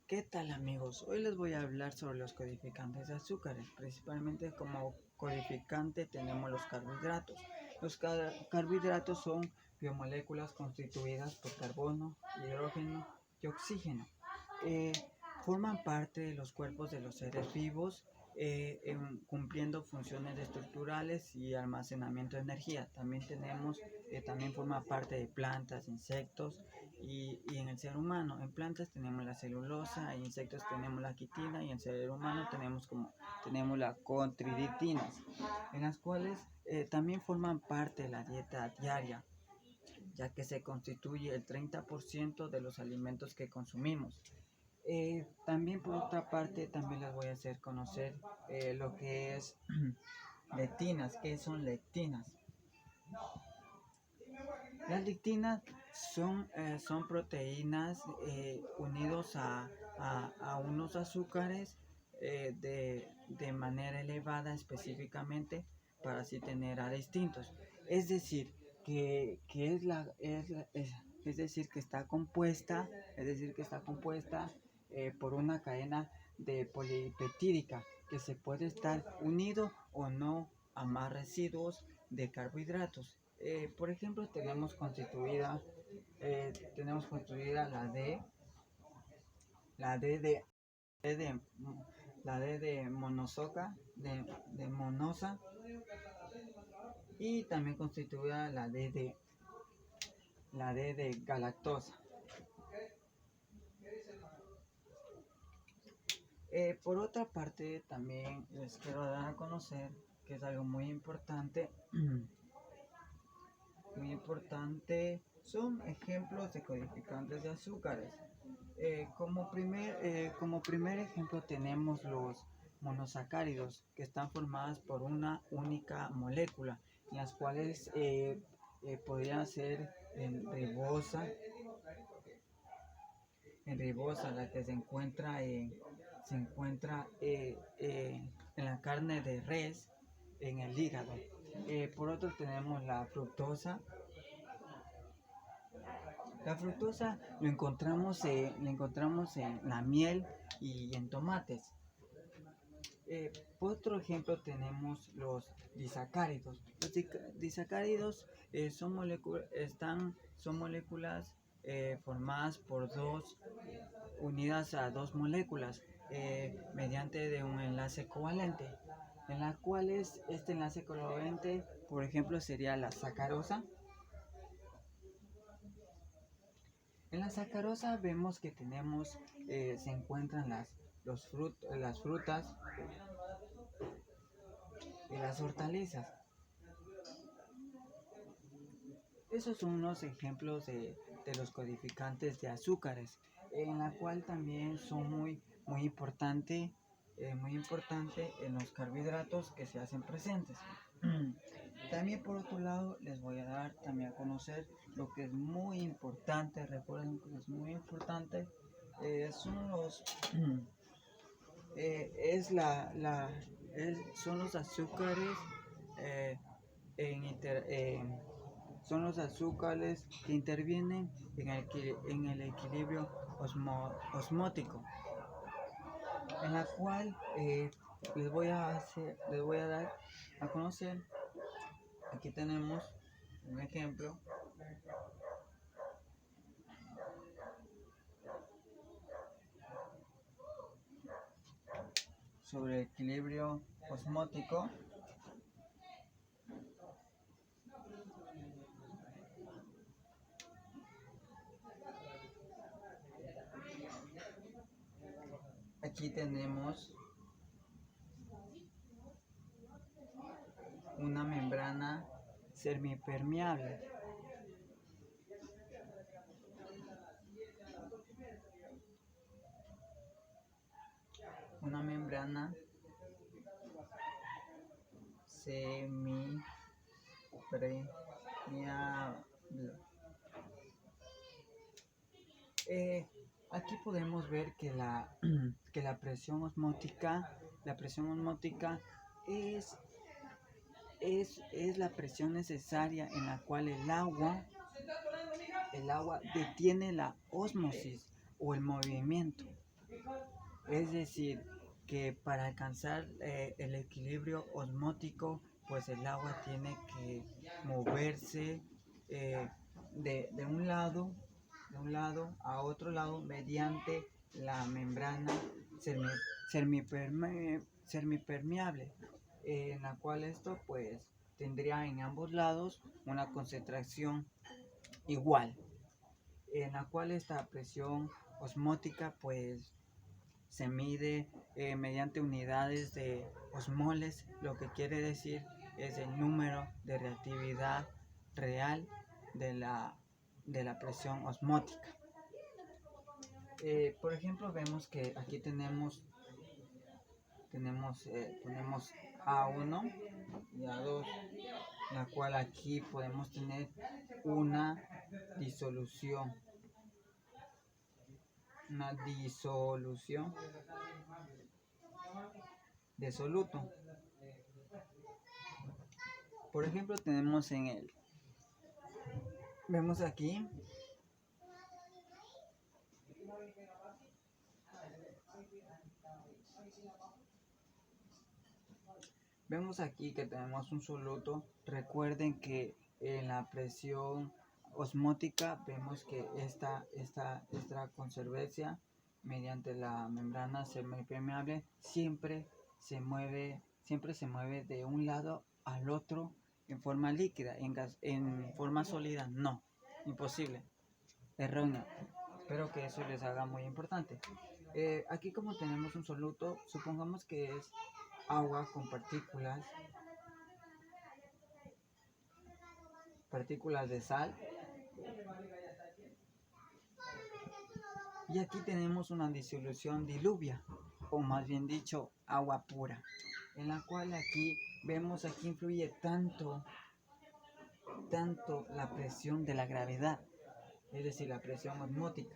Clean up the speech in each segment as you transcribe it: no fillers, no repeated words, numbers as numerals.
¿Qué tal, amigos? Hoy les voy a hablar sobre los codificantes de azúcares. Principalmente como codificante tenemos los carbohidratos. Los carbohidratos son biomoléculas constituidas por carbono, hidrógeno y oxígeno. Eh, Forman parte de los cuerpos de los seres vivos, cumpliendo funciones estructurales y almacenamiento de energía. También forma parte de plantas, insectos y en el ser humano. En plantas tenemos la celulosa, en insectos tenemos la quitina y en el ser humano tenemos la contriditinas, en las cuales también forman parte de la dieta diaria, ya que se constituye el 30% de los alimentos que consumimos. También por otra parte, también les voy a hacer conocer lo que es lectinas. ¿Qué son lectinas? Las lectinas son proteínas unidos a unos azúcares de manera elevada específicamente para así tener a distintos. Es decir, es decir que está compuesta, por una cadena de polipeptídica que se puede estar unido o no a más residuos de carbohidratos. Por ejemplo, tenemos constituida la D de D de la D de monosoca, de monosa, y también constituida la D de galactosa. Por otra parte, también les quiero dar a conocer que es algo muy importante. Muy importante, son ejemplos de codificantes de azúcares. Como primer ejemplo tenemos los monosacáridos, que están formadas por una única molécula, en las cuales podrían ser en ribosa, la que se encuentra en la carne de res, en el hígado. Por otro tenemos la fructosa. La fructosa la encontramos en la miel y en tomates. Por otro ejemplo tenemos los disacáridos. Los disacáridos son moléculas formadas por unidas a dos moléculas mediante de un enlace covalente, en las cuales este enlace covalente, por ejemplo, sería la sacarosa. En la sacarosa vemos que se encuentran las frutas y las hortalizas. Esos son unos ejemplos de los codificantes de azúcares, en la cual también son muy importante en los carbohidratos que se hacen presentes. También por otro lado les voy a dar también a conocer lo que es muy importante. Recuerden que es muy importante, son los azúcares son los azúcares que intervienen en el equilibrio osmótico, en la cual les voy a dar a conocer. Aquí tenemos un ejemplo sobre el equilibrio osmótico. Aquí tenemos una membrana semipermeable. Una membrana semipermeable. Aquí podemos ver que la presión osmótica es la presión necesaria en la cual el agua detiene la ósmosis o el movimiento. Es decir, que para alcanzar el equilibrio osmótico, pues el agua tiene que moverse eh, de un lado a otro lado mediante la membrana semipermeable, en la cual esto pues tendría en ambos lados una concentración igual, en la cual esta presión osmótica pues se mide mediante unidades de osmoles, lo que quiere decir es el número de reactividad real de la presión osmótica. Por ejemplo, vemos que aquí tenemos A1 y A2, la cual aquí podemos tener una disolución, de soluto. Por ejemplo, vemos aquí que tenemos un soluto. Recuerden que en la presión osmótica vemos que esta conservancia mediante la membrana semipermeable siempre se mueve de un lado al otro en forma líquida, en forma sólida no, imposible, erróneo. Espero que eso les haga muy importante. Aquí como tenemos un soluto, supongamos que es agua con partículas de sal. Y aquí tenemos una disolución diluvia, o más bien dicho, agua pura, en la cual aquí influye tanto la presión de la gravedad, es decir, la presión osmótica.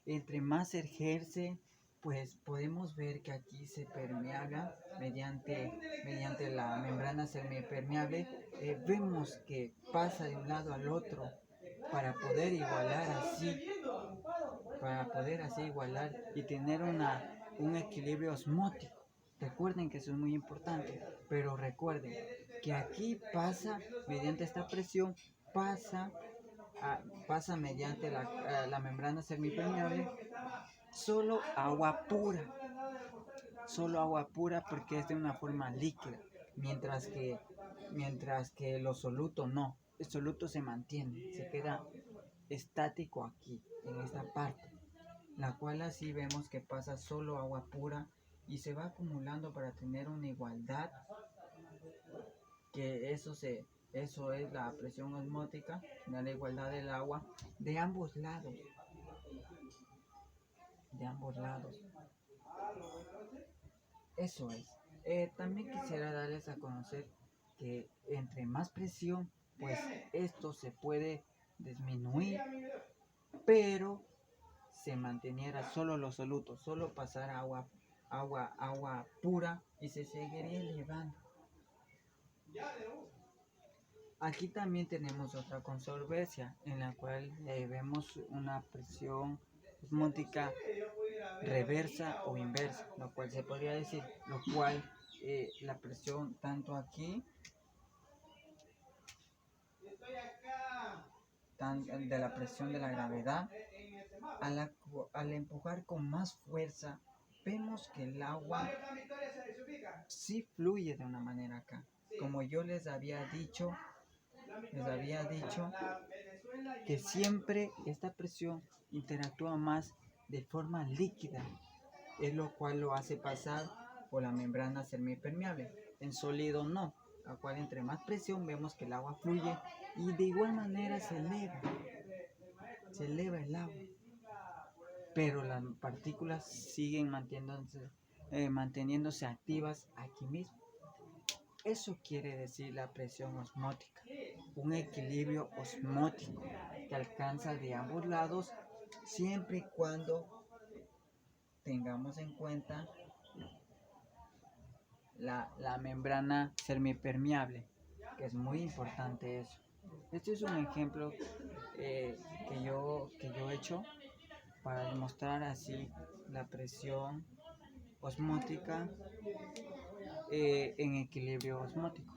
Entre más se ejerce, pues podemos ver que aquí se permeaba mediante la membrana semipermeable. Vemos que pasa de un lado al otro para poder así igualar y tener un equilibrio osmótico. Recuerden que eso es muy importante, pero recuerden que aquí pasa mediante esta presión, pasa mediante la membrana semipermeable solo agua pura porque es de una forma líquida, mientras que los solutos no, el soluto se mantiene, se queda estático aquí, en esta parte, la cual así vemos que pasa solo agua pura y se va acumulando para tener una igualdad, que eso es la presión osmótica, la igualdad del agua de ambos lados. Eso es. También quisiera darles a conocer que entre más presión, pues esto se puede disminuir, pero se manteniera solo los solutos, solo pasar agua pura y se seguiría elevando. Aquí también tenemos otra controversia en la cual vemos una presión osmótica reversa o inversa, lo cual se podría decir, la presión tanto aquí de la presión de la gravedad, al empujar con más fuerza, vemos que el agua sí fluye de una manera acá. Como yo les había dicho que siempre esta presión interactúa más de forma líquida, es lo cual lo hace pasar por la membrana semipermeable. En sólido no, la cual entre más presión vemos que el agua fluye y de igual manera se eleva el agua, pero las partículas siguen manteniéndose activas aquí mismo. Eso quiere decir la presión osmótica, un equilibrio osmótico que alcanza de ambos lados siempre y cuando tengamos en cuenta la membrana semipermeable, que es muy importante eso. Este es un ejemplo que yo he hecho para demostrar así la presión osmótica en equilibrio osmótico.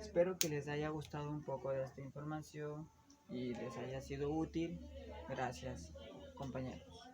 Espero que les haya gustado un poco de esta información y les haya sido útil. Gracias, compañeros.